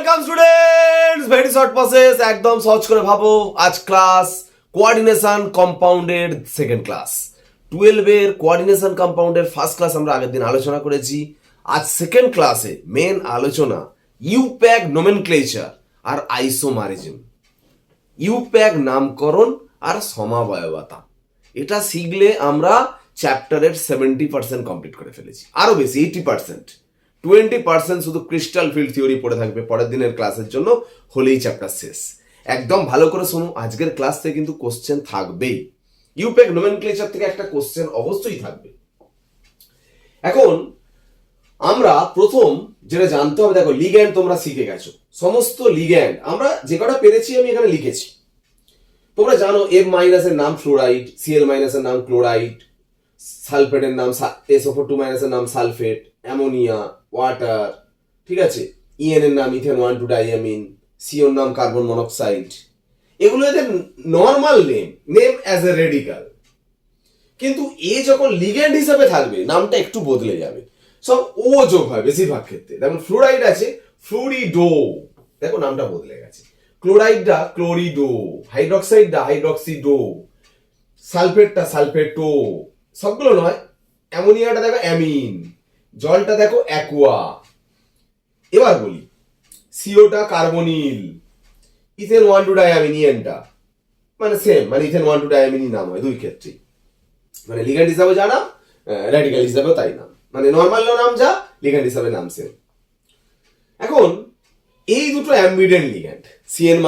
Welcome students, very short process, একদম সহজ করে ভাবো। আজ ক্লাস কোঅর্ডিনেশন কম্পাউন্ডের সেকেন্ড ক্লাস। 12 এর কোঅর্ডিনেশন কম্পাউন্ডের ফার্স্ট ক্লাস আমরা আগের দিন আলোচনা করেছি। আজ সেকেন্ড ক্লাসে মেন আলোচনা ইউপ্যাক নোমেনক্লেচার আর আইসোমারিজম। ইউপ্যাক নামকরণ আর সমাবয়বতা, এটা শিখলে আমরা চ্যাপ্টারের 70% কমপ্লিট করে ফেলেছি। আরো বেশি 80%, 20% শুধু ক্রিস্টাল ফিল্ড থিওরি পড়ে থাকবে পরের দিনের ক্লাসের জন্য, হলেই চ্যাপ্টার শেষ। একদম ভালো করে শোনো, আজকের ক্লাস থেকে কিন্তু কোশ্চেন থাকবেই। ইউপ্যাক নোমেনক্লেচার থেকে একটা কোশ্চেন অবশ্যই থাকবে। এখন আমরা প্রথম যেটা জানতে হবে, দেখো লিগ্যান্ড তোমরা শিখে গেছো। সমস্ত লিগ্যান্ড আমরা যে কটা পেরেছি আমি এখানে লিখেছি। তোমরা জানো M- এর নাম ফ্লোরাইড, Cl- এর নাম ক্লোরাইড, সালফেটের নাম SO4 এর নাম সালফেট, অ্যামোনিয়া, ওয়াটার, ঠিক আছে। En এর নাম ইথেন 1,2 ডাইয়ামিন, CO নাম কার্বন মনোক্সাইড। এগুলো এদের normal name as a radical. কিন্তু এ যখন লিগ্যান্ড হিসাবে থাকবে নামটা একটু বদলে যাবে, সব ও যোগ হয় বেশিরভাগ ক্ষেত্রে। যেমন ফ্লোরাইড আছে ফ্লুরিডো, দেখো নামটা বদলে গেছে। ক্লোরাইডটা ক্লোরিডো, হাইড্রক্সাইডটা হাইড্রক্সিডো, সালফেটটা সালফেটো, সবগুলো নয়। অ্যামোনিয়াটা দেখো অ্যামিন, জলটা দেখো অ্যাকুয়া। এবার বলি সিওটা কার্বনিল, ইথেন 1,2 ডাইয়ামিন, ইএনটা মানে সেম, মানে ইথেন 1,2 ডাইয়ামিনই নাম হয় দুই ক্ষেত্রে। মানে লিগ্যান্ড হিসাবে যা নাম, র্যাডিক্যাল হিসাবেও তাই নাম, মানে নর্মাল নাম যা, লিগ্যান্ড হিসাবে নাম সেম। এখন এই দুটো অ্যাম্বিডেন্ট লিগ্যান্ড, Cn-,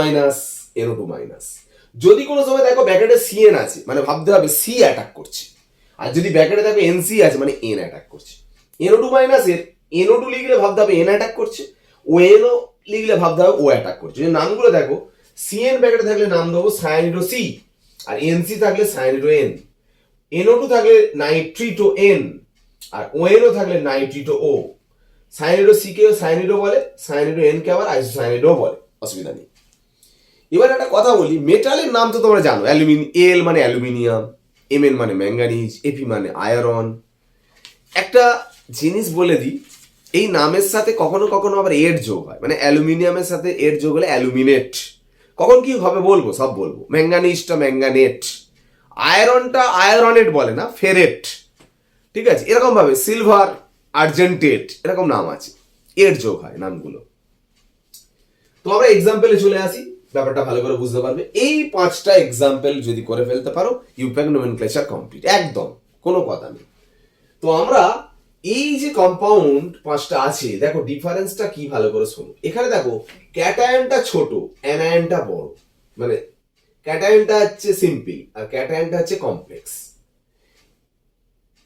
NO2-। যদি কোনো সময় দেখো ব্যাকেটে Cn আছে, মানে ভাবতে হবে C অ্যাটাক করছে। আর যদি ব্যাকেটে দেখো NC আছে, মানে N অ্যাটাক করছে। NO2- এর NO2 লিখলে ভাবতে হবে N অ্যাটাক করছে, ONO লিখলে ভাবতে হবে O অ্যাটাক করছে। যদি নামগুলো দেখো, Cn ব্যাকেটে থাকলে নাম দেবো সায়ানিডো C, আর NC থাকলে সায়ানিডো N, NO2 থাকলে নাইট্রিটো N, আর ONO থাকলে নাইট্রিটো O। সায়ানিডো C কেও সায়ানিডো বলে, সায়ানিডো N কে আবার আইসোসায়ানিডো বলে, অসুবিধা নেই। এবার একটা কথা বলি, মেটালের নাম তো তোমরা জানো। L মানে অ্যালুমিনিয়াম, Mn মানে ম্যাঙ্গানিজ, Fe মানে আয়রন। একটা জিনিস বলে দিই, এই নামের সাথে কখনো কখনো আবার এর যোগ হয়, মানে অ্যালুমিনিয়ামের সাথে এর যোগ হলে অ্যালুমিনেট। কখন কি হবে বলবো, সব বলবো। ম্যাঙ্গানিজটা ম্যাঙ্গানেট, আয়রনটা আয়রনেট বলে না, ফেরেট, ঠিক আছে। এরকম ভাবে সিলভার আর্জেন্টেট, এরকম নাম আছে, এর যোগ হয় নামগুলো। তো আমরা এক্সাম্পলে চলে আসি, ব্যাপারটা ভালো করে বুঝতে পারবে। এই 5টা এক্সাম্পল যদি করে ফেলতে পারো, ইউপ্যাক নোমেনক্লেচার কমপ্লিট, একদম কোনো কথা নেই। তো আমরা এই যে কম্পাউন্ড 5টা আছে, দেখো ডিফারেন্সটা কি ভালো করে শোনো। এখানে দেখো ক্যাটায়নটা ছোট, অ্যানায়নটা বড়, মানে ক্যাটায়নটা হচ্ছে সিম্পল আর ক্যাটায়নটা হচ্ছে কমপ্লেক্স।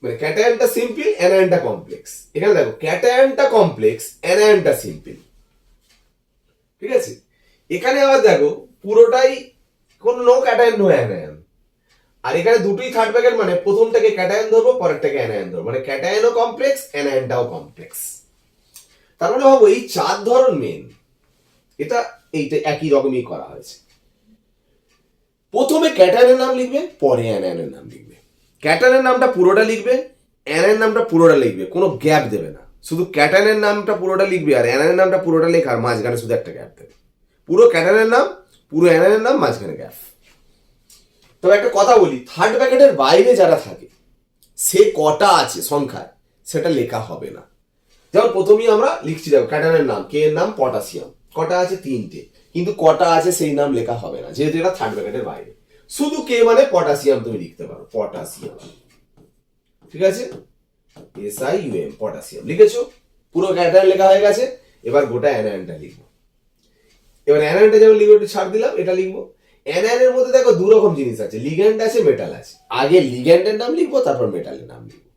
মানে ক্যাটায়নটা সিম্পল, অ্যানায়নটা কমপ্লেক্স। এখানে দেখো ক্যাটায়নটা কমপ্লেক্স, অ্যানায়নটা সিম্পল, ঠিক আছে। এখানে আবার দেখো পুরোটাই কোন নো ক্যাটায়ন নো অ্যানায়ন, আর এখানে দুটোই থার্ড ব্র্যাকেট, মানে প্রথমটাকে ক্যাটায়ন ধরবো, পরেরটাকে অ্যানায়ন ধরবো, মানে ক্যাটায়নও কমপ্লেক্স, অ্যানায়নটাও কমপ্লেক্স। তার মানে ভাবো এই 4 ধরন মেন, এটা এইটা একই রকমই করা হয়েছে। প্রথমে ক্যাটায়নের নাম লিখবে, পরে অ্যানায়নের নাম লিখবে। ক্যাটায়নের নামটা পুরোটা লিখবে, অ্যানায়নের নামটা পুরোটা লিখবে, কোনো গ্যাপ দেবে না। শুধু ক্যাটায়নের নামটা পুরোটা লিখবে আর অ্যানায়নের নামটা পুরোটা লেখা, আর মাঝখানে শুধু একটা গ্যাপ দেবে। পুরো ক্যাটায়নের নাম, পুরো অ্যানায়নের নাম, মাঝখানে গ্যাপ। তবে একটা কথা বলি, থার্ড ব্র্যাকেটের বাইরে যারা থাকে সে কটা আছে সংখ্যায় সেটা লেখা হবে না। যেমন প্রথমেই আমরা লিখছি, দেখো ক্যাটায়নের নাম, কে এর নাম পটাশিয়াম, কটা আছে 3টে, কিন্তু কটা আছে সেই নাম লেখা হবে না, যেহেতু এটা থার্ড ব্র্যাকেটের বাইরে। শুধু কে মানে পটাশিয়াম তুমি লিখতে পারো, পটাশিয়াম, ঠিক আছে। SIUM, পটাশিয়াম লিখেছো, পুরো ক্যাটায়ন লেখা হয়ে গেছে। এবার গোটা অ্যানায়নটা লিখবো। এবার অ্যানায়নটা যেমন লিখবো, একটু ছাড় দিলাম, এটা লিখবো। অ্যানায়নের মধ্যে দেখো দু রকম জিনিস আছে, লিগ্যান্ড আছে, মেটাল আছে। আগে লিগ্যান্ডের নাম লিখবো, তারপর মেটালের নাম লিখবো।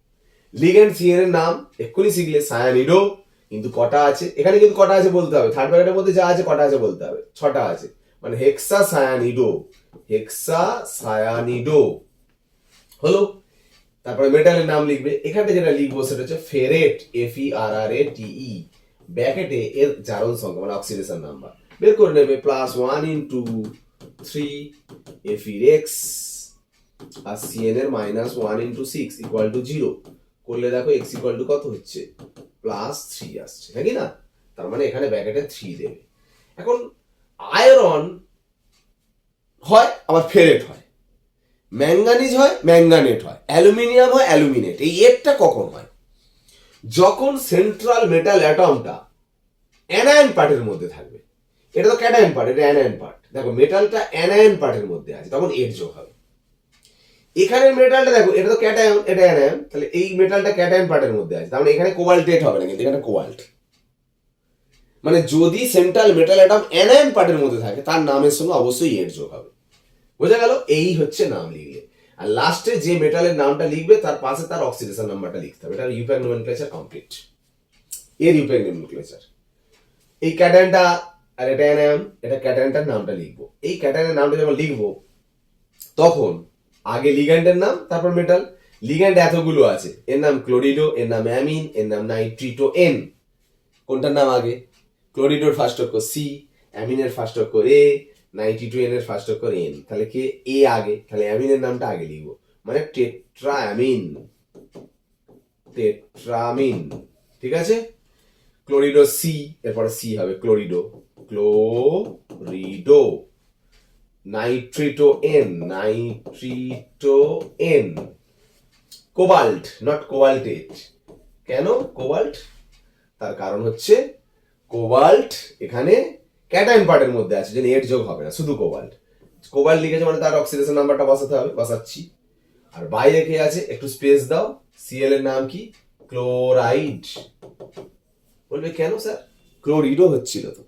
লিগ্যান্ড Cn এর নাম এক্ষুনি শিখলে সায়ানিডো, কিন্তু কটা আছে এখানে, কিন্তু কটা আছে বলতে হবে। থার্ড ব্র্যাকেটের মধ্যে যা আছে কটা আছে বলতে হবে, 6টা আছে, মানে হেক্সা সায়ানিডো, হেক্সা সায়ানিডো হলো। তারপরে মেটালের নাম লিখবে, এখানে যেটা লিখবো সেটা হচ্ছে ফেরেট, FERRATE, ব্র্যাকেটে এর জারণ সংখ্যা মানে অক্সিডেশন নাম্বার বের করে নেবে, +1 × 3 FeX, আর Cn এর -1 × 6 = 0 করলে দেখো x = কত হচ্ছে, +3 আসছে, নাকি না? তার মানে এখানে ব্র্যাকেটে 3 দেবে। এখন আয়রন হয় আবার ফেরেট হয়, ম্যাঙ্গানিজ হয় ম্যাঙ্গানেট হয়, অ্যালুমিনিয়াম হয় অ্যালুমিনেট। এই এরটা কখন হয়? যখন সেন্ট্রাল মেটাল অ্যাটমটা অ্যানায়ন পার্টের মধ্যে থাকবে। এটা তো ক্যাটায়ন পার্ট, এটা অ্যানায়ন পার্ট। দেখো মেটালটা অ্যানায়ন পার্টের মধ্যে আছে, তখন এর যোগ হবে। এখানের মেটালটা দেখো, এটা তো ক্যাটায়ন, এটা অ্যানায়ন, তাহলে এই মেটালটা ক্যাটায়ন পার্টের মধ্যে আছে, তার মানে এখানে কোবাল্টেট হবে না, কিন্তু এখানে কোবাল্ট। মানে যদি সেন্ট্রাল মেটাল অ্যাটম অ্যানায়ন পার্টের মধ্যে থাকে তার নামের সঙ্গে অবশ্যই এর যোগ হবে। বোঝা গেল? এই হচ্ছে নাম লিখলে। আর লাস্টে যে মেটালের নামটা লিখবে তার পাশে তার অক্সিডেশন নাম্বারটা লিখতে হবে। এটা ইউপ্যাক নোমেনক্লেচার কমপ্লিট। এর ইউপ্যাক নোমেনক্লেচার। এই ক্যাটায়নটা আর এটা অ্যানায়ন, এটা ক্যাটায়নটার নামটা লিখবো। এই ক্যাটায়নের নামটা যখন লিখবো তখন আগে লিগ্যান্ডের নাম, তারপর মেটাল। লিগ্যান্ড এতগুলো আছে, এর নাম ক্লোরিডো, এর নাম অ্যামিন, এর নাম নাইট্রিটো এন। কোনটার নাম আগে? ক্লোরিডোর ফার্স্ট অক্ষর সি, অ্যামিনের ফার্স্ট অক্ষর এ, নাইট্রিটো এন এর ফার্স্ট অক্ষর এন। তাহলে কে এ আগে, তাহলে অ্যামিনের নামটা আগে লিখবো, মানে টেট্রাঅ্যামিন। টেট্রামিন, ঠিক আছে? ক্লোরিডো সি, এরপরে সি হবে chlorido, chlorido. Nitrito N, nitrito N. Cobalt, not cobaltate. কেন কোবাল্ট? তার কারণ হচ্ছে কোবাল্ট এখানে ক্যাটায়ন পার্টের মধ্যে আছে, যেন এর যোগ হবে না, শুধু কোবাল্ট। কোবাল্ট লিখেছে মানে তার অক্সিডেশন নাম্বারটা বসাতে হবে, বসাচ্ছি। আর বাইরে কে আছে একটু স্পেস দাও, সিএল এর নাম কি? ক্লোরাইড। বলবে কেন স্যার? ক্লোরিডো হচ্ছিল তো।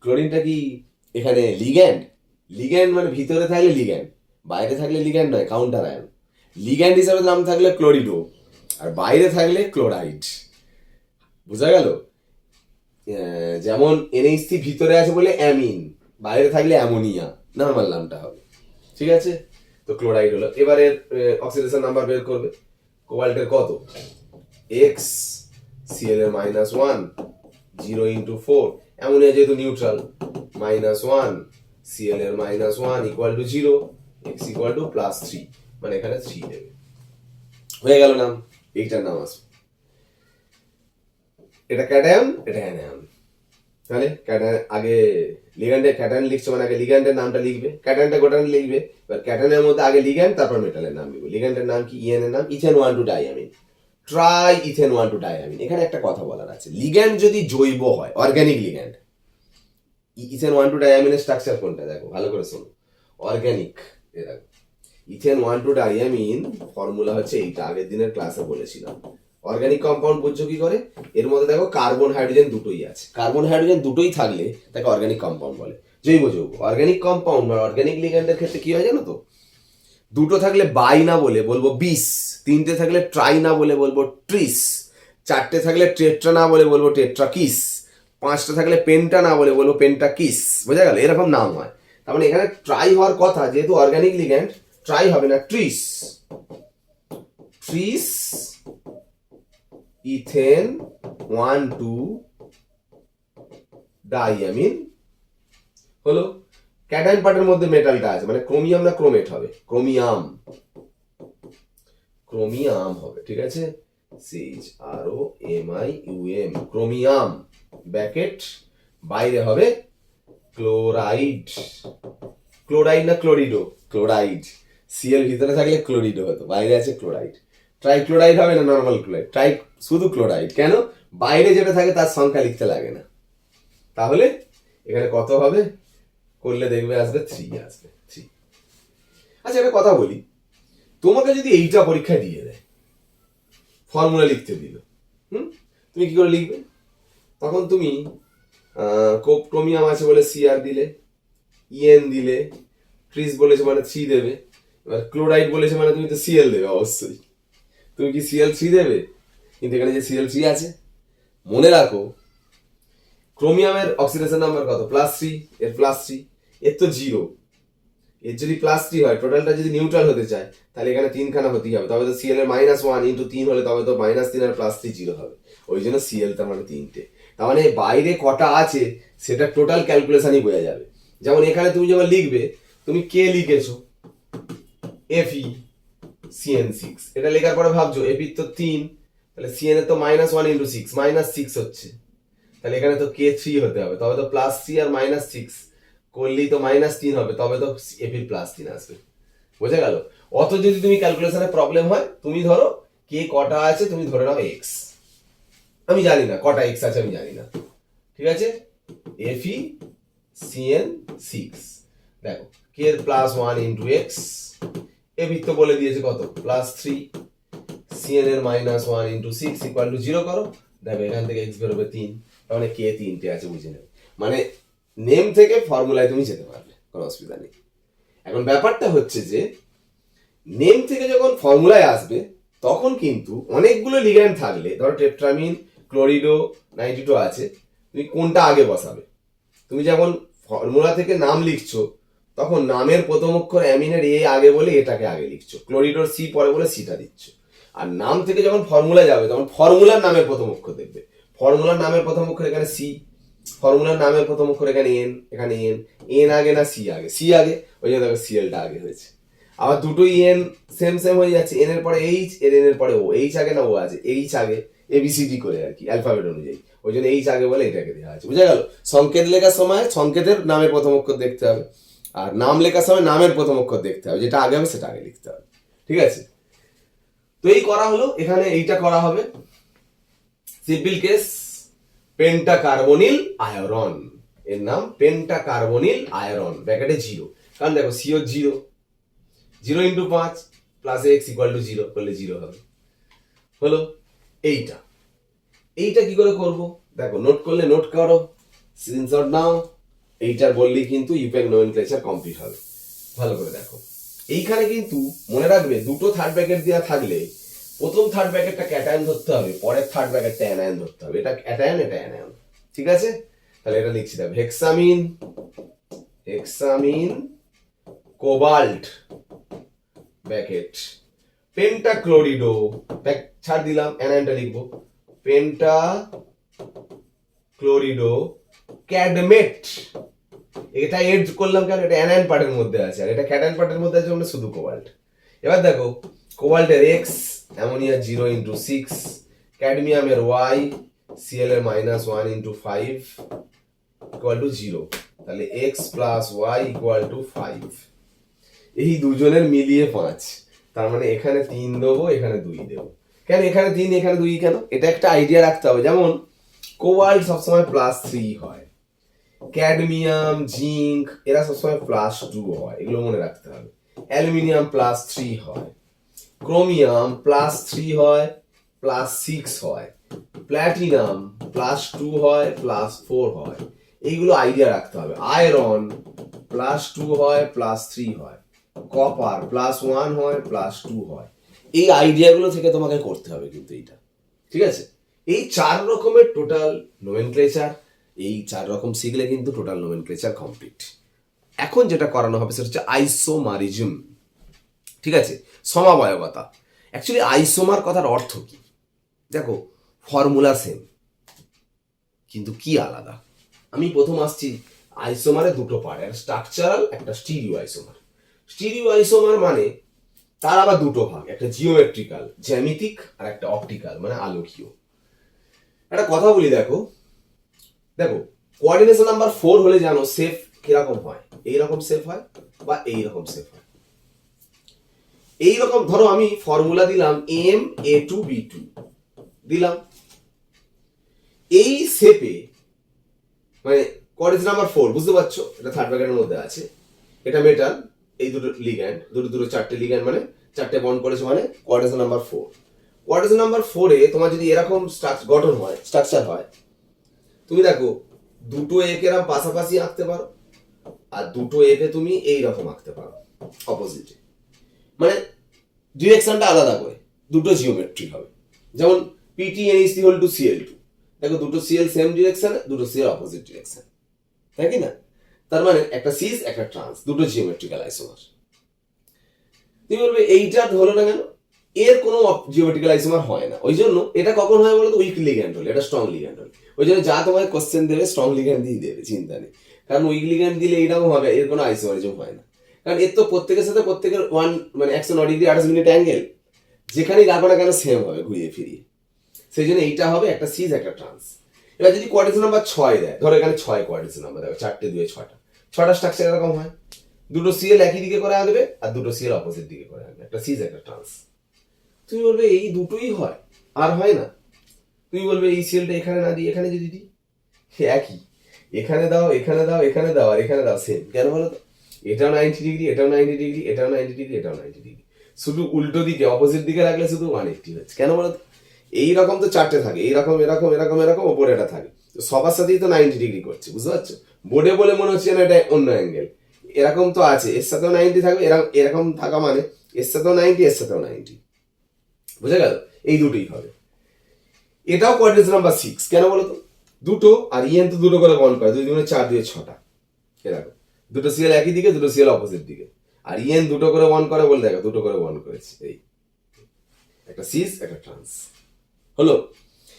ক্লোরিনটা কি এখানে লিগ্যান্ড? লিগ্যান্ড মানে ভিতরে থাকলে লিগ্যান্ড, বাইরে থাকলে লিগ্যান্ড নয়, কাউন্টার আয়ন। লিগ্যান্ড হিসাবে নাম থাকলে ক্লোরিডো, আর বাইরে থাকলে ক্লোরাইড। বুঝা গেল? যেমন NH3 ভিতরে আছে বলে অ্যামিন, বাইরে থাকলে অ্যামোনিয়া, নর্মাল নামটা হবে। ঠিক আছে? তো ক্লোরাইড হলো। এবারে অক্সিডেশন নাম্বার বের করবে। কোবাল্টের কত? এক্স, সিএল এর -1, 0 × 4। অ্যামোনিয়া যেহেতু নিউট্রাল, -1, সিএল এর -1 = 0, এক্স = +3, মানে এখানে 3 দেবে। হয়ে গেল নাম, এইটার নাম আসবে। এটা ক্যাটায়ন, এটা অ্যানায়ন। তাহলে ক্যাটায়ন আগে লিগ্যান্ডের, ক্যাটায়ন লিখছো মানে আগে লিগ্যান্ডের নামটা লিখবে, ক্যাটায়নটা গোটা লিখবে। এবার ক্যাটায়নের মধ্যে আগে লিগ্যান্ড, তারপর মেটালের নাম লিখবে। লিগ্যান্ডের নাম কি? ইএন এর নাম ইথেন 1,2-ডাইঅ্যামিন, ট্রাই ইথেন 1,2-ডাইঅ্যামিন। এখানে একটা কথা বলার আছে, লিগ্যান্ড যদি জৈব হয়, অর্গানিক লিগ্যান্ড, ইথেন 1,2-ডাইঅ্যামিনের স্ট্রাকচার কোনটা দেখো ভালো করে শোনো। অর্গানিক, এ দেখো ইথেন 1,2-ডাইঅ্যামিন ফর্মুলা হচ্ছে এইটা, আগের দিনের ক্লাসে বলেছিলাম। অর্গানিক কম্পাউন্ড বুঝছো কি করে? এর মধ্যে দেখো কার্বন হাইড্রোজেন দুটোই আছে। কার্বন হাইড্রোজেন দুটোই থাকলে তাকে অর্গানিক কম্পাউন্ড বলে, জৈব যৌগ। অর্গানিক কম্পাউন্ড বা অর্গানিক লিগ্যান্ডের ক্ষেত্রে কি হয় জানো তো? দুটো থাকলে বাই না বলে বলবো বিস, তিনটে থাকলে ট্রাই না বলে বলবো ট্রিস, চারটে থাকলে টেট্রা না বলে বলবো টেট্রাকিস, পাঁচটা থাকলে পেন্টা না বলে বলবো পেন্টাকিস। বোঝা গেল? এরকম নাম হয়। তার মানে এখানে ট্রাই হওয়ার কথা, যেহেতু অর্গানিক লিগ্যান্ড, ট্রাই হবে না, ট্রিস। ট্রিস ইথেন 1,2-ডাইঅ্যামিন হলো। ক্যাটায়ন পার্টের মধ্যে মেটালটা আছে, মানে ক্রোমিয়াম না ক্রোমেট হবে? ক্রোমিয়াম, ক্রোমিয়াম হবে। ঠিক আছে? CHROMIUM, chromium. ব্যাকেট বাইরে হবে ক্লোরাইড। ক্লোরাইড না ক্লোরিডো? ক্লোরাইড। সিএল ভিতরে থাকলে ক্লোরিডো হতো, বাইরে আছে ক্লোরাইড। ট্রাইক্লোরাইড হবে না নর্মাল ক্লোরাইড? শুধু ক্লোরাইড। কেন? বাইরে যেটা থাকে তার সংখ্যা লিখতে লাগে না। তাহলে এখানে কত হবে? করলে দেখবে আসবে 3 আসবে, 3। আচ্ছা একটা কথা বলি, তোমাকে যদি এইটা পরীক্ষায় দিয়ে দেয়, ফর্মুলা লিখতে দিল, তুমি কি করে লিখবে? তখন তুমি ক্রোমিয়াম আছে বলে সিআর দিলে, ইএন দিলে, ট্রিস বলেছে মানে 3 দেবে। এবার ক্লোরাইড বলেছে মানে তুমি তো সিএল দেবে অবশ্যই। তুমি কি CL3 দেবে? কিন্তু এখানে যে CL3 আছে, মনে রাখো ক্রোমিয়ামের অক্সিডেশন নাম্বার কত? +3, এর +3, এর তো 0। এর যদি +3 হয়, টোটালটা যদি নিউট্রাল হতে চায়, তাহলে এখানে 3 খানা হতেই হবে। তবে তো CL এর -1 × 3 হলে তবে তো -3 আর +3 0 হবে। ওই জন্য CL তার মানে 3টে। তার মানে বাইরে কটা আছে সেটা টোটাল ক্যালকুলেশনই বোঝা যাবে। যেমন এখানে তুমি যখন লিখবে, তুমি কে লিখেছো FeCN6, এটা লেখার পরে ভাবছো Fe তো 3, তাহলে CN এর তো -1 × 6, -6 হচ্ছে। তাহলে এখানে তো K3 হতে হবে, তবে তো +3 আর -6 করলেই তো -3 হবে, তবে তো Fe +3 আসবে। বোঝা গেল? অত যদি তুমি ক্যালকুলেশনে প্রবলেম হয়, তুমি ধরো K কটা আছে তুমি ধরে নাও X, আমি জানি না কটা X আছে, আমি জানি না, ঠিক আছে। FeCN6, দেখো K এর +1 × X, Fe তো বলে দিয়েছে কত +3, CN এর -1 × 6 = 0 করো, দেখো এখান থেকে X বেরোবে 3, তার মানে K 3টে আছে, বুঝে নেবে। মানে নেম থেকে ফর্মুলায় তুমি যেতে পারবে, কোনো অসুবিধা নেই। এখন ব্যাপারটা হচ্ছে যে নেম থেকে যখন ফর্মুলায় আসবে তখন কিন্তু অনেকগুলো লিগ্যান্ড থাকলে, ধরো টেট্রামিন, ক্লোরিডো, নাইট্রিটো আছে, তুমি কোনটা আগে বসাবে? তুমি যখন ফর্মুলা থেকে নাম লিখছো তখন নামের প্রথম অক্ষর অ্যামিনের এ আগে বলে এটাকে আগে লিখছো, ক্লোরিডোর সি পরে বলে সিটা দিচ্ছ। আর নাম থেকে যখন ফর্মুলা যাবে তখন ফর্মুলার নামের প্রথম অক্ষর দেখবে, ফর্মুলার নামের প্রথম অক্ষর এখানে সি, ফর্মুলার নামের প্রথম অক্ষর এখানে এন, এখানে এন আগে না সি আগে? সি আগে, ওই জন্য দেখো সিএলটা আগে হয়েছে। আবার দুটোই এন সেম হয়ে যাচ্ছে, এন এর পরে এইচ, এন এর পরে ও, এইচ আগে না ও আছে? এইচ আগে, এবিসিডি করে আর কি, অ্যালফাবেট অনুযায়ী, ওই জন্য এইচ আগে বলে এটাকে দেওয়া আছে। বুঝা গেল? সংকেত লেখার সময় সংকেতের নামের প্রথম অক্ষর দেখতে হবে, আর নাম লেখার সময় নামের প্রথম অক্ষর দেখতে হবে, যেটা আগে হবে সেটা আগে লিখতে হবে, ঠিক আছে? তো এই করা হলো, এখানে এইটা করা হবে সিম্পল কেস পেন্টাকার্বনিল আয়রন, এর নাম পেন্টাকার্বনিল আয়রন, ব্র্যাকেটে 0, কারণ দেখো CO 0, 0 × 5 + X = 0 করলে 0 হবে। হলো এইটা কি করে করব? দেখো নোট করলে নোট করো, স্ক্রিনশট নাও, এইটার বললেই কিন্তু ইউপ্যাক নোমেনক্লেচার কমপ্লিট হবে। ভালো করে দেখো, এইখানে কিন্তু মনে রাখবে দুটো থার্ড ব্র্যাকেট দেওয়া থাকলে প্রথম থার্ড ব্র্যাকেটটা ক্যাটায়ন ধরতে হবে, পরের থার্ড ব্র্যাকেটটা অ্যানায়ন ধরতে হবে, এটা ক্যাটায়ন এটা অ্যানায়ন, ঠিক আছে? তাহলে এটা লিখছি, দেখো হেক্সামিন কোবাল্ট ব্র্যাকেট পেন্টাক্লোরিডো, ছাড় দিলাম, অ্যানায়নটা লিখবো পেন্টাক্লোরিডো ক্যাডমেট, এটা এড করলাম কেন? এটা অ্যানায়ন পার্টের মধ্যে আছে, আর এটা ক্যাটায়ন পার্টের মধ্যে আছে, মানে শুধু কোবাল্ট। এবার দেখো কোবাল্টের X, অ্যামোনিয়া 0 × 6, ক্যাডমিয়ামের Y, Cl এর -1 × 5 = 0, তাহলে X + Y = 5, এই দুজনের মিলিয়ে 5, তার মানে এখানে 3 দেবো, এখানে 2 দেবো। কেন এখানে 3 এখানে 2 কেন? এটা একটা আইডিয়া রাখতে হবে। যেমন কোবাল্ট সবসময় +3 হয়, ক্যাডমিয়াম, জিঙ্ক এরা সবসময় +2 হয়, এগুলো মনে রাখতে হবে। অ্যালুমিনিয়াম +3 হয়, ক্রোমিয়াম +3 হয়, +6 হয়, প্ল্যাটিনাম +2 হয়, +4 হয়, এইগুলো আইডিয়া রাখতে হবে। আয়রন +2 হয়, +3 হয়, কপার +1 হয়, +2 হয়, এই আইডিয়াগুলো থেকে তোমাকে করতে হবে কিন্তু এইটা, ঠিক আছে? এই 4 রকমের টোটাল নোমেনক্লেচার, এই 4 রকম শিখলে কিন্তু টোটাল নোমেনক্লেচার কমপ্লিট। এখন যেটা করানো হবে সেটা হচ্ছে আইসোমারিজম, ঠিক আছে? সমবায়বতা। অ্যাকচুয়ালি আইসোমার কথার অর্থ কি? দেখো ফর্মুলা সেম কিন্তু কি আলাদা। আমি প্রথম আসছি আইসোমারে দুটো পার্ট, একটা স্ট্রাকচারাল, একটা স্টিরিও আইসোমার। স্টিরিও আইসোমার মানে তার আবার দুটো ভাগ, একটা জিওমেট্রিক্যাল জ্যামিতিক, আর একটা অপটিক্যাল মানে আলোকীয়। একটা কথা বলি, দেখো কোঅর্ডিনেশন নাম্বার 4 হলে জানো শেপ কিরকম হয়, এইরকম শেপ হয় বা এইরকম শেপ হয়। এইরকম ধরো আমি ফর্মুলা দিলাম MA2B2 দিলাম, এই শেপে মানে কোঅর্ডিনেশন নাম্বার 4, বুঝতে পারছো? এটা থার্ড ব্র্যাকেটের মধ্যে আছে, এটা মেটাল, এই দুটো লিগ্যান্ড, দুটো 4টে লিগ্যান্ড মানে 4টে বন্ড করেছে, মানে কোঅর্ডিনেশন নাম্বার 4। কোঅর্ডিনেশন নাম্বার 4 এ তোমার যদি এরকম গঠন হয়, স্ট্রাকচার হয়, তুমি দেখো দুটো একে এরকম পাশাপাশি আঁকতে পারো, আর দুটো একে তুমি এই রকম আঁকতে পারো অপোজিটে, মানে ডিরেকশনটা আলাদা করে, দুটো জিওমেট্রি হবে। যেমন PTNEC=Cl2, দেখো দুটো Cl সেম ডিরেকশনে, দুটো Cl অপোজিট ডিরেকশন, তাই কি না? তার মানে একটা সিস একটা ট্রান্স, দুটো জিওমেট্রিক্যাল আইসোমার। তুমি বলবে এইটা হলো না কেন? এর কোনো জিওমেট্রিক্যাল আইসোমার হয় না, ওই জন্য এটা কখন হয় বলো তো? উইক লিগ্যান্ড হলে, এটা স্ট্রং লিগ্যান্ড হলে। ওই জন্য যা তোমার কোশ্চেন দেবে স্ট্রং লিগ্যান্ড দিয়ে দেবে, চিন্তা নেই। কারণ উইক লিগ্যান্ড দিলে এইরকম হবে, এর কোনো আইসোমারিজম হয় না, কারণ এর তো প্রত্যেকের সাথে প্রত্যেকের 109° 28' অ্যাঙ্গেল, যেখানেই রাখো না কেন সেম হবে ঘুরিয়ে ফিরিয়ে। সেই জন্য এইটা হবে একটা সিজ একটা ট্রান্স। এবার যদি কোঅর্ডিনেশন নাম্বার 6 দেয়, ধরো এখানে 6 কোঅর্ডিনেশন নাম্বার দেখো, 4 2 6টা, 6টা স্ট্রাকচার এরকম হয়, দুটো সিএল একই দিকে করে আঁকবে আর দুটো সিএল অপোজিট দিকে করে আঁকবে, একটা সিজ একটা ট্রান্স। তুমি বলবে এই দুটোই হয়, আর হয় না। তুমি বলবে এই সিএলটা এখানে না দিয়ে এখানে যদি দিই, একই, এখানে দাও এখানে দাও এখানে দাও আর এখানে দাও, সেম। কেন বলো তো? এটাও 90 ডিগ্রি, এটাও 90 ডিগ্রি, এটাও 90 ডিগ্রি, এটাও 90 ডিগ্রি, শুধু উল্টো দিকে অপোজিট দিকে রাখলে শুধু 180 হচ্ছে। কেন বলো তো? এইরকম তো 4টে থাকে, এইরকম এরকম এরকম এরকম, ওপরে এটা থাকে, তো সবার সাথেই তো 90 ডিগ্রি করছে, বুঝতে পারছো? বোর্ডে বলে মনে হচ্ছে না এটা অন্য অ্যাঙ্গেল, এরকম তো আছে, এর সাথেও 90 থাকবে, এরকম এরকম থাকা মানে এর সাথেও 90, এর সাথেও 90, বুঝে গেল? এই দুটোই হবে। এটাও কোঅর্ডিনেশন নাম্বার 6। কেন বলো তো? দুটো, আর ইএন তো দুটো করে বন্ড করে, 2 2 4 2 6টা, এরকম দুটো সিএল একই দিকে, দুটো সিএল অপোজিট দিকে, আর ইএন দুটো করে বন্ড করে বলে দেখো, দুটো করে বন্ড করেছে, এই একটা সিস একটা ট্রান্স হলো।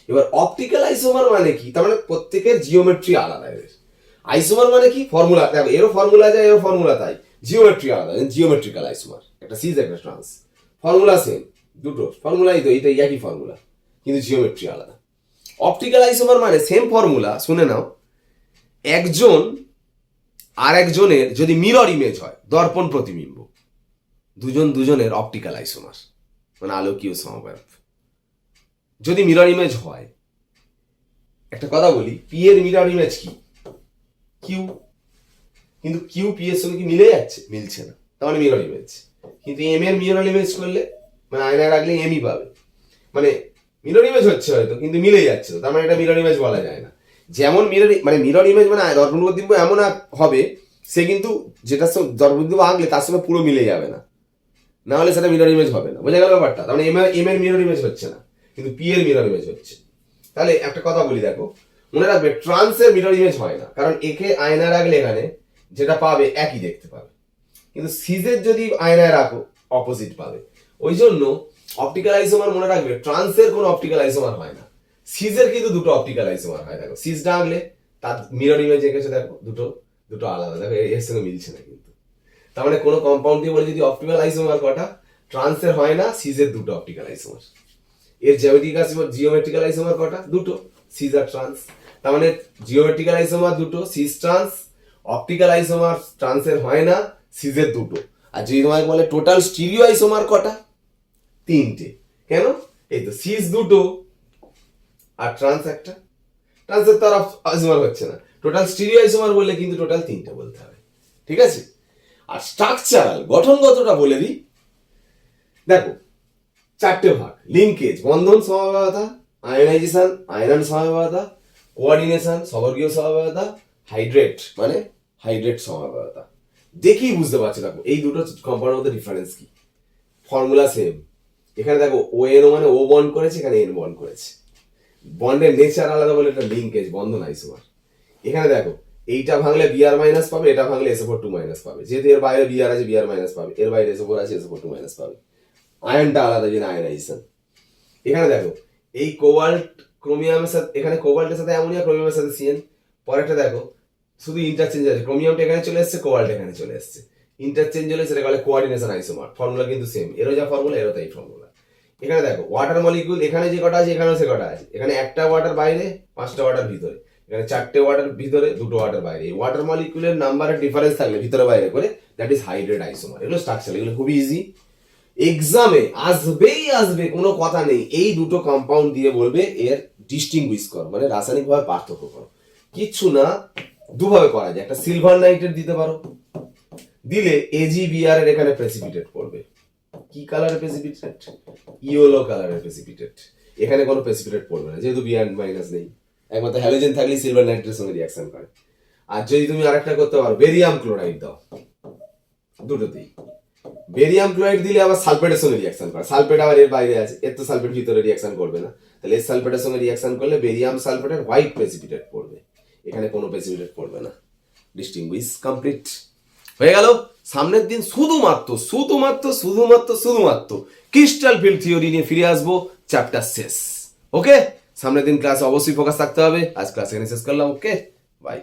এবার অপটিক্যাল আইসোমার মানে কি? তার মানে প্রত্যেকের জিওমেট্রি আলাদা। এর আইসোমার মানে কি? ফর্মুলা, এরও ফর্মুলা যায়, এরও ফর্মুলা তাই, জিওমেট্রি আলাদা, জিওমেট্রিক্যাল আইসোমার, একটা সিস একটা ট্রান্স, ফর্মুলা সেম, দুটো ফর্মুলাই তো, এটা একই ফর্মুলা কিন্তু জিওমেট্রি আলাদা। অপটিক্যাল আইসোমার মানে সেম ফর্মুলা, শুনে নাও, একজন আর একজনের যদি মিরর ইমেজ হয়, দর্পণ প্রতিবিম্ব, দুজন দুজনের অপটিক্যাল আইসোমার, মানে আলোকীয় সমবায়ক। যদি মিরর ইমেজ হয়, একটা কথা বলি, পি এর মিরর ইমেজ কি? কিউ। কিন্তু কিউ পি এর সঙ্গে কি মিলে যাচ্ছে? মিলছে না, তার মানে মিরর ইমেজ। কিন্তু এম এর মিরর ইমেজ করলে, মানে আয়নায় রাখলে এমই পাবে, মানে মিরর ইমেজ হচ্ছে হয়তো কিন্তু মিলে যাচ্ছে, তার মানে এটা মিরর ইমেজ বলা যায় না। যেমন মানে মিরর ইমেজ মানে দর্পণ প্রতিবিম্ব এমন হবে, সে কিন্তু যেটা দর্পণ প্রতিবিম্ব আঁকলে তার সঙ্গে পুরো মিলে যাবে না, না হলে সেটা মিরর ইমেজ হবে না, বোঝা গেল ব্যাপারটা? তার মানে এম এর মিরর ইমেজ হচ্ছে না, কিন্তু পি এর মিরর ইমেজ হচ্ছে। তাহলে একটা কথা বলি, দেখো মনে রাখবে, ট্রান্সের মিরর ইমেজ হয় না, কারণ একে আয়নায় রাখলে এখানে যেটা পাবে একই দেখতে পাবে, কিন্তু সিজের যদি আয়নায় রাখো অপোজিট পাবে। ওই জন্য অপটিক্যাল আইসোমার মনে রাখবে, ট্রান্সের কোনো অপটিক্যাল আইসোমার হয় না, সিজের কিন্তু দুটো অপটিক্যাল আইসোমার হয়। দেখো সিজটা আঁকলে তার মিরর ইমেজ এঁকেছে, দেখো দুটো দুটো আলাদা, দেখো এর সঙ্গে মিলছে না কিন্তু। তার মানে কোনো কম্পাউন্ড দিয়ে বলে যদি অপটিক্যাল আইসোমার কটা, ট্রান্সের হয় না, সিজের দুটো অপটিক্যাল আইসোমার। এর জিওমেট্রিক্যাল আইসোমার কটা? দুটো, সিজ আর ট্রান্স। তার মানে জিওমেট্রিক্যাল আইসোমার দুটো, সিজ ট্রান্স। অপটিক্যাল আইসোমার ট্রান্সের হয় না, সিজের দুটো। আর যদি তোমাকে বলে টোটাল স্টিরিও আইসোমার কটা? 3টে। কেন? এই তো সিজ দুটো আর ট্রান্স একটা, ট্রান্সের তো আর আইসোমার হচ্ছে না। টোটাল স্টিরিও আইসোমার বললে কিন্তু টোটাল 3টে বলতে হবে, ঠিক আছে? আর স্ট্রাকচারাল গঠনগতটা বলে দিই, দেখো 4টে ভাগ: লিঙ্কেজ বন্ধন সমবায়তা, আয়নাইজেশন আয়নন সমবায়তা, কোঅর্ডিনেশন সবর্গীয় সমবায়তা, হাইড্রেট মানে হাইড্রেট সমবায়তা। দেখেই বুঝতে পারছো দেখো এই দুটো কম্পাউন্ডের মধ্যে ডিফারেন্স কি। ফর্মুলা সেম, এখানে দেখো ও এন মানে ও বন্ড করেছে, এখানে এন বন্ড করেছে, বন্ডের নেচার আলাদা বলে এটা লিঙ্কেজ বন্ধন আইসোমার। এখানে দেখো এইটা ভাঙলে বিআর মাইনাস পাবে, এটা ভাঙলে SO4 2 মাইনাস পাবে, যেহেতু এর বাইরে বিআর আছে বিআর মাইনাস পাবে, এর বাইরে SO4 আছে SO4 2 মাইনাস পাবে। আয়নটা আলাদা, যেন আয়নাইজেশন। এখানে দেখো এই কোবাল্ট ক্রোমিয়ামের সাথে, এখানে কোবাল্টের সাথে অ্যামোনিয়া, ক্রোমিয়ামের সাথে সিএন। পরেরটা দেখো শুধু ইন্টারচেঞ্জ আছে, ক্রোমিয়ামটা এখানে চলে এসেছে, কোবাল্ট এখানে চলে এসেছে, ইন্টারচেঞ্জ হলে সেটা বলে কোঅর্ডিনেশন আইসোমার। ফর্মুলা কিন্তু সেম, এরও যা ফর্মুলা এরও তাই ফর্মুলা। এখানে দেখো ওয়াটার মলিকিউল, এখানে যে কটা আছে এখানেও সে কটা আছে, এখানে একটা ওয়াটার বাইরে, 5টা ওয়াটার ভিতরে, এখানে 4টে ওয়াটার ভিতরে, 2টো ওয়াটার বাইরে। এই ওয়াটার মলিকিউলের নাম্বারের ডিফারেন্স থাকলে ভিতরে বাইরে করে, দ্যাট ইজ হাইড্রেট আইসোমার। এগুলো স্ট্রাকচার, এগুলো খুবই ইজি, এক্সামে আসবেই আসবে, কোনো কথা নেই। এই দুটো কম্পাউন্ড দিয়ে বলবে এর ডিস্টিংগুইশ করো, মানে রাসায়নিকভাবে পার্থক্য করো। কিচ্ছু না, দুভাবে করা যায়। একটা সিলভার নাইট্রেট দিতে পারো, দিলে AgBr এর এখানে প্রেসিপিটেট করবে। কি কালারের প্রেসিপিটেট? ইয়েলো কালারের প্রেসিপিটেট। এখানে কোনো প্রেসিপিটেট পড়বে না, যেহেতু বিআর মাইনাস নেই। একমাত্র হ্যালোজেন থাকলে সিলভার নাইট্রেটের সঙ্গে রিঅ্যাকশন করে। আর যদি তুমি আরেকটা করতে পারো, বেরিয়াম ক্লোরাইড দাও, দুটোতেই। বেরিয়াম ক্লোরাইড দিলে আবার সালফেটের সঙ্গে রিঅ্যাকশন করে, সালফেট আবার এর বাইরে আছে, এর তো সালফেট ভিতরে রিঅ্যাকশন করবে না, তাহলে এর সালফেটের সঙ্গে রিঅ্যাকশন করলে বেরিয়াম সালফেটের হোয়াইট প্রেসিপিটেট পড়বে, এখানে কোনো প্রেসিপিটেট পড়বে না। ডিস্টিংগুইশ কমপ্লিট হয়ে গেল। সামনের দিন শুধুমাত্র শুধুমাত্র শুধুমাত্র শুধুমাত্র ক্রিস্টাল ফিল্ড থিওরি নিয়ে ফিরে আসবো, চ্যাপ্টার শেষ। ওকে, সামনের দিন ক্লাসে অবশ্যই ফোকাস থাকতে হবে। আজ ক্লাস এখানে শেষ করলাম, ওকে বাই।